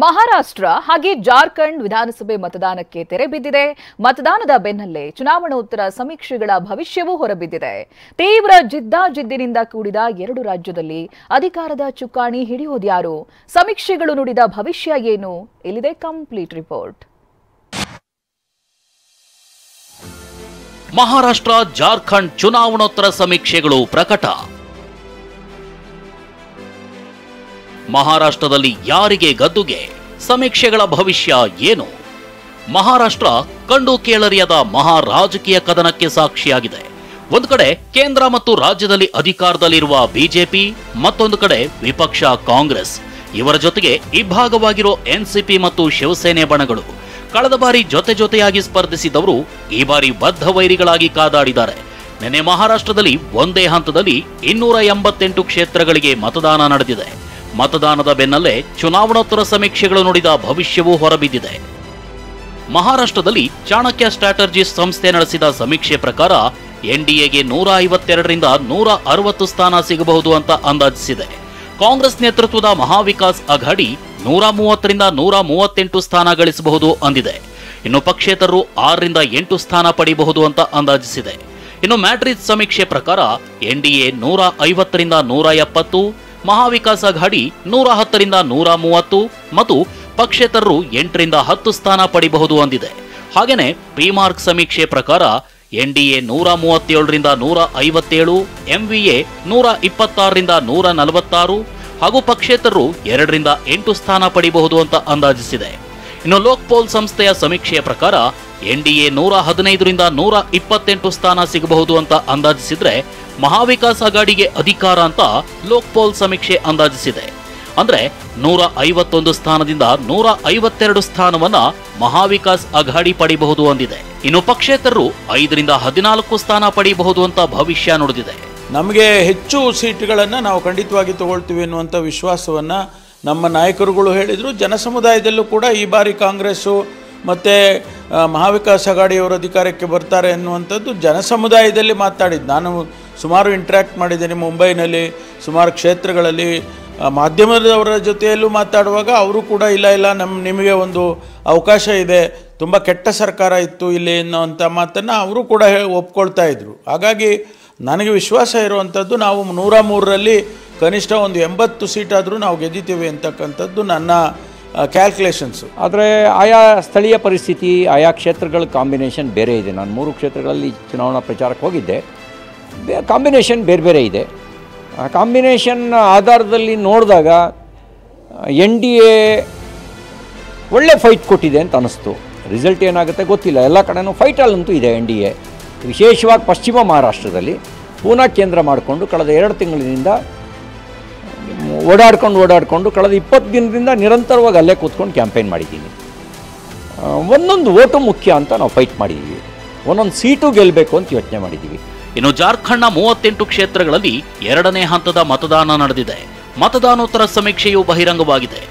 ಮಹಾರಾಷ್ಟ್ರ ಹಾಗೆ ಜಾರ್ಖಂಡ್ ವಿಧಾನಸಭೆ ಮತದಾನಕ್ಕೆ ತೆರೆ ಬಿದ್ದಿದೆ. ಮತದಾನದ ಬೆನ್ನಲ್ಲೇ ಚುನಾವಣೋತ್ತರ ಸಮೀಕ್ಷೆಗಳ ಭವಿಷ್ಯವೂ ಹೊರಬಿದ್ದಿದೆ. ತೀವ್ರ ಜಿದ್ದಾಜಿದ್ದಿನಿಂದ ಕೂಡಿದ ಎರಡು ರಾಜ್ಯದಲ್ಲಿ ಅಧಿಕಾರದ ಚುಕ್ಕಾಣಿ ಹಿಡಿಯೋದ್ಯಾರು? ಸಮೀಕ್ಷೆಗಳು ನುಡಿದ ಭವಿಷ್ಯ ಏನು? ಇಲ್ಲಿದೆ ಕಂಪ್ಲೀಟ್ ರಿಪೋರ್ಟ್. ಮಹಾರಾಷ್ಟ್ರ ಜಾರ್ಖಂಡ್ ಚುನಾವಣೋತ್ತರ ಸಮೀಕ್ಷೆಗಳು ಪ್ರಕಟ. ಮಹಾರಾಷ್ಟ್ರದಲ್ಲಿ ಯಾರಿಗೆ ಗದ್ದುಗೆ? ಸಮೀಕ್ಷೆಗಳ ಭವಿಷ್ಯ ಏನು? ಮಹಾರಾಷ್ಟ್ರ ಕಂಡು ಕೇಳರಿಯದ ಮಹಾ ರಾಜಕೀಯ ಕದನಕ್ಕೆ ಸಾಕ್ಷಿಯಾಗಿದೆ. ಒಂದು ಕಡೆ ಕೇಂದ್ರ ಮತ್ತು ರಾಜ್ಯದಲ್ಲಿ ಅಧಿಕಾರದಲ್ಲಿರುವ ಬಿಜೆಪಿ, ಮತ್ತೊಂದು ಕಡೆ ವಿಪಕ್ಷ ಕಾಂಗ್ರೆಸ್. ಇವರ ಜೊತೆಗೆ ಇಬ್ಬಾಗವಾಗಿರೋ ಎನ್ಸಿಪಿ ಮತ್ತು ಶಿವಸೇನೆ ಬಣಗಳು. ಕಳೆದ ಬಾರಿ ಜೊತೆಯಾಗಿ ಸ್ಪರ್ಧಿಸಿದವರು ಈ ಬಾರಿ ಬದ್ಧ ವೈರಿಗಳಾಗಿ ಕಾದಾಡಿದ್ದಾರೆ. ನಿನ್ನೆ ಮಹಾರಾಷ್ಟ್ರದಲ್ಲಿ ಒಂದೇ ಹಂತದಲ್ಲಿ 288 ಕ್ಷೇತ್ರಗಳಿಗೆ ಮತದಾನ ನಡೆದಿದೆ. ಮತದಾನದ ಬೆನ್ನಲ್ಲೇ ಚುನಾವಣೋತ್ತರ ಸಮೀಕ್ಷೆಗಳು ನುಡಿದ ಭವಿಷ್ಯವೂ ಹೊರಬಿದ್ದಿದೆ. ಮಹಾರಾಷ್ಟ್ರದಲ್ಲಿ ಚಾಣಕ್ಯ ಸ್ಟ್ರಾಟಜಿಸ್ ಸಂಸ್ಥೆ ನಡೆಸಿದ ಸಮೀಕ್ಷೆ ಪ್ರಕಾರ ಎನ್ಡಿಎಗೆ 152ರಿಂದ 160 ಸ್ಥಾನ ಸಿಗಬಹುದು ಅಂತ ಅಂದಾಜಿಸಿದೆ. ಕಾಂಗ್ರೆಸ್ ನೇತೃತ್ವದ ಮಹಾವಿಕಾಸ್ ಅಘಾಡಿ 130ರಿಂದ 138 ಸ್ಥಾನ ಗಳಿಸಬಹುದು ಅಂದಿದೆ. ಇನ್ನು ಪಕ್ಷೇತರರು 6ರಿಂದ 8 ಸ್ಥಾನ ಪಡೆಯಬಹುದು ಅಂತ ಅಂದಾಜಿಸಿದೆ. ಇನ್ನು ಮ್ಯಾಟ್ರಿಕ್ಸ್ ಸಮೀಕ್ಷೆ ಪ್ರಕಾರ ಎನ್ಡಿಎ 150ರಿಂದ 170, ಮಹಾವಿಕಾಸ್ ಅಘಾಡಿ 110ರಿಂದ 130 ಮತ್ತು ಪಕ್ಷೇತರರು 8ರಿಂದ 10 ಸ್ಥಾನ ಪಡೆಯಬಹುದು ಅಂದಿದೆ. ಹಾಗೇನೆ ಪ್ರಿಮಾರ್ಕ್ ಸಮೀಕ್ಷೆ ಪ್ರಕಾರ ಎನ್ಡಿಎ 137ರಿಂದ 157, ಎಂವಿಎ 126ರಿಂದ 146 ಹಾಗೂ ಪಕ್ಷೇತರರು 2ರಿಂದ 8 ಸ್ಥಾನ ಪಡೆಯಬಹುದು ಅಂತ ಅಂದಾಜಿಸಿದೆ. ಇನ್ನು ಲೋಕ್ಪೋಲ್ ಸಂಸ್ಥೆಯ ಸಮೀಕ್ಷೆಯ ಪ್ರಕಾರ ಎನ್ಡಿಎ 115ರಿಂದ 128 ಸ್ಥಾನ ಸಿಗಬಹುದು ಅಂತ ಅಂದಾಜಿಸಿದ್ರೆ ಮಹಾವಿಕಾಸ್ ಅಘಾಡಿಗೆ ಅಧಿಕಾರ ಅಂತ ಲೋಕ್ಪೋಲ್ ಸಮೀಕ್ಷೆ ಅಂದಾಜಿಸಿದೆ. ಅಂದ್ರೆ 151 ಸ್ಥಾನದಿಂದ 152 ಸ್ಥಾನವನ್ನ ಮಹಾವಿಕಾಸ್ ಅಘಾಡಿ ಪಡೆಯಬಹುದು ಅಂದಿದೆ. ಇನ್ನು ಪಕ್ಷೇತರರು 5ರಿಂದ 14 ಸ್ಥಾನ ಪಡೆಯಬಹುದು ಅಂತ ಭವಿಷ್ಯ ನುಡಿದಿದೆ. ನಮಗೆ ಹೆಚ್ಚು ಸೀಟ್ಗಳನ್ನು ನಾವು ಖಂಡಿತವಾಗಿ ತಗೊಳ್ತೀವಿ ಅನ್ನುವಂಥ ವಿಶ್ವಾಸವನ್ನು ನಮ್ಮ ನಾಯಕರುಗಳು ಹೇಳಿದರು. ಜನಸಮುದಾಯದಲ್ಲೂ ಕೂಡ ಈ ಬಾರಿ ಕಾಂಗ್ರೆಸ್ಸು ಮತ್ತು ಮಹಾವಿಕಾಸ್ ಅಘಾಡಿಯವರು ಅಧಿಕಾರಕ್ಕೆ ಬರ್ತಾರೆ ಅನ್ನುವಂಥದ್ದು ಜನಸಮುದಾಯದಲ್ಲಿ ಮಾತಾಡಿದ್ದು. ನಾನು ಸುಮಾರು ಇಂಟ್ರ್ಯಾಕ್ಟ್ ಮಾಡಿದ್ದೇನೆ ಮುಂಬೈನಲ್ಲಿ, ಸುಮಾರು ಕ್ಷೇತ್ರಗಳಲ್ಲಿ. ಮಾಧ್ಯಮದವರ ಜೊತೆಯಲ್ಲೂ ಮಾತಾಡುವಾಗ ಅವರು ಕೂಡ ಇಲ್ಲ ನಿಮಗೆ ಒಂದು ಅವಕಾಶ ಇದೆ, ತುಂಬ ಕೆಟ್ಟ ಸರ್ಕಾರ ಇತ್ತು ಇಲ್ಲಿ ಅನ್ನೋವಂಥ ಮಾತನ್ನು ಅವರು ಕೂಡ ಒಪ್ಕೊಳ್ತಾ ಇದ್ದರು. ಹಾಗಾಗಿ ನನಗೆ ವಿಶ್ವಾಸ ಇರುವಂಥದ್ದು ನಾವು 103ರಲ್ಲಿ ಕನಿಷ್ಠ ಒಂದು 80 ಸೀಟಾದರೂ ನಾವು ಗೆದ್ದಿದ್ದೇವೆ ಅಂತಕ್ಕಂಥದ್ದು ನನ್ನ ಕ್ಯಾಲ್ಕುಲೇಷನ್ಸು. ಆದರೆ ಆಯಾ ಸ್ಥಳೀಯ ಪರಿಸ್ಥಿತಿ, ಆಯಾ ಕ್ಷೇತ್ರಗಳ ಕಾಂಬಿನೇಷನ್ ಬೇರೆ ಇದೆ. ನಾನು 3 ಕ್ಷೇತ್ರಗಳಲ್ಲಿ ಚುನಾವಣಾ ಪ್ರಚಾರಕ್ಕೆ ಹೋಗಿದ್ದೆ. ಕಾಂಬಿನೇಷನ್ ಬೇರೆ ಇದೆ. ಆ ಕಾಂಬಿನೇಷನ್ ಆಧಾರದಲ್ಲಿ ನೋಡಿದಾಗ NDA ಒಳ್ಳೆ ಫೈಟ್ ಕೊಟ್ಟಿದೆ ಅಂತ ಅನ್ನಿಸ್ತು. ರಿಸಲ್ಟ್ ಏನಾಗುತ್ತೆ ಗೊತ್ತಿಲ್ಲ. ಎಲ್ಲ ಕಡೆನೂ ಫೈಟಲ್ಲಂತೂ ಇದೆ NDA. ವಿಶೇಷವಾಗಿ ಪಶ್ಚಿಮ ಮಹಾರಾಷ್ಟ್ರದಲ್ಲಿ ಪೂನಾ ಕೇಂದ್ರ ಮಾಡಿಕೊಂಡು ಕಳೆದ 2 ತಿಂಗಳಿನಿಂದ ಓಡಾಡಿಕೊಂಡು ಕಳೆದ 20 ದಿನದಿಂದ ನಿರಂತರವಾಗಿ ಅಲ್ಲೇ ಕೂತ್ಕೊಂಡು ಕ್ಯಾಂಪೇನ್ ಮಾಡಿದ್ದೀನಿ. ಒಂದೊಂದು ಓಟು ಮುಖ್ಯ ಅಂತ ನಾವು ಫೈಟ್ ಮಾಡಿದ್ದೀವಿ. ಒಂದೊಂದು ಸೀಟು ಗೆಲ್ಲಬೇಕು ಅಂತ ಯೋಚನೆ ಮಾಡಿದ್ದೀವಿ. ಇನ್ನು ಜಾರ್ಖಂಡ್ನ 38 ಕ್ಷೇತ್ರಗಳಲ್ಲಿ 2ನೇ ಹಂತದ ಮತದಾನ ನಡೆದಿದೆ. ಮತದಾನೋತ್ತರ ಸಮೀಕ್ಷೆಯು ಬಹಿರಂಗವಾಗಿದೆ.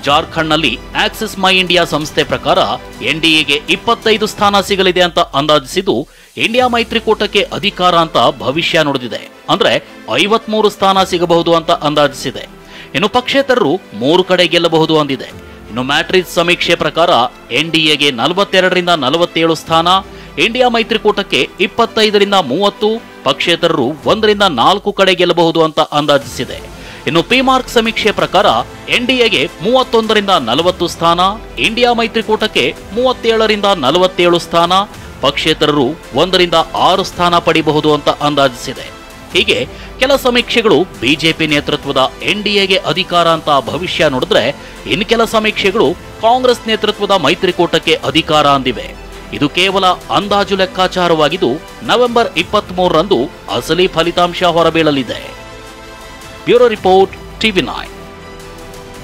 ಜಾರ್ಖಂಡ್ನಲ್ಲಿ ಆಕ್ಸಿಸ್ ಮೈ ಇಂಡಿಯಾ ಸಂಸ್ಥೆ ಪ್ರಕಾರ ಎನ್ಡಿಎಗೆ 25 ಸ್ಥಾನ ಸಿಗಲಿದೆ ಅಂತ ಅಂದಾಜಿಸಿದ್ದು ಇಂಡಿಯಾ ಮೈತ್ರಿಕೂಟಕ್ಕೆ ಅಧಿಕಾರ ಅಂತ ಭವಿಷ್ಯ ನುಡಿದಿದೆ. ಅಂದ್ರೆ 53 ಸ್ಥಾನ ಸಿಗಬಹುದು ಅಂತ ಅಂದಾಜಿಸಿದೆ. ಇನ್ನು ಪಕ್ಷೇತರರು 3 ಕಡೆ ಗೆಲ್ಲಬಹುದು ಅಂದಿದೆ. ಇನ್ನು ಮ್ಯಾಟ್ರಿಕ್ಸ್ ಸಮೀಕ್ಷೆ ಪ್ರಕಾರ ಎನ್ಡಿಎಗೆ 42ರಿಂದ 47 ಸ್ಥಾನ, ಇಂಡಿಯಾ ಮೈತ್ರಿಕೂಟಕ್ಕೆ 25ರಿಂದ 30, ಪಕ್ಷೇತರರು 1ರಿಂದ 4 ಕಡೆ ಗೆಲ್ಲಬಹುದು ಅಂತ ಅಂದಾಜಿಸಿದೆ. ಇನ್ನು ಪ್ರಿಮಾರ್ಕ್ ಸಮೀಕ್ಷೆ ಪ್ರಕಾರ ಎನ್ಡಿಎಗೆ 31ರಿಂದ 40 ಸ್ಥಾನ, ಇಂಡಿಯಾ ಮೈತ್ರಿಕೂಟಕ್ಕೆ 37ರಿಂದ 47 ಸ್ಥಾನ, ಪಕ್ಷೇತರರು 1ರಿಂದ 6 ಸ್ಥಾನ ಪಡೆಯಬಹುದು ಅಂತ ಅಂದಾಜಿಸಿದೆ. ಹೀಗೆ ಕೆಲ ಸಮೀಕ್ಷೆಗಳು ಬಿಜೆಪಿ ನೇತೃತ್ವದ ಎನ್ಡಿಎಗೆ ಅಧಿಕಾರ ಅಂತ ಭವಿಷ್ಯ ನುಡಿದ್ರೆ, ಇನ್ನು ಕೆಲ ಸಮೀಕ್ಷೆಗಳು ಕಾಂಗ್ರೆಸ್ ನೇತೃತ್ವದ ಮೈತ್ರಿಕೂಟಕ್ಕೆ ಅಧಿಕಾರ ಅಂದಿವೆ. ಇದು ಕೇವಲ ಅಂದಾಜು ಲೆಕ್ಕಾಚಾರವಾಗಿದ್ದು ನವೆಂಬರ್ 23ರಂದು ಅಸಲಿ ಫಲಿತಾಂಶ ಹೊರಬೀಳಲಿದೆ. Bureau report, TV9.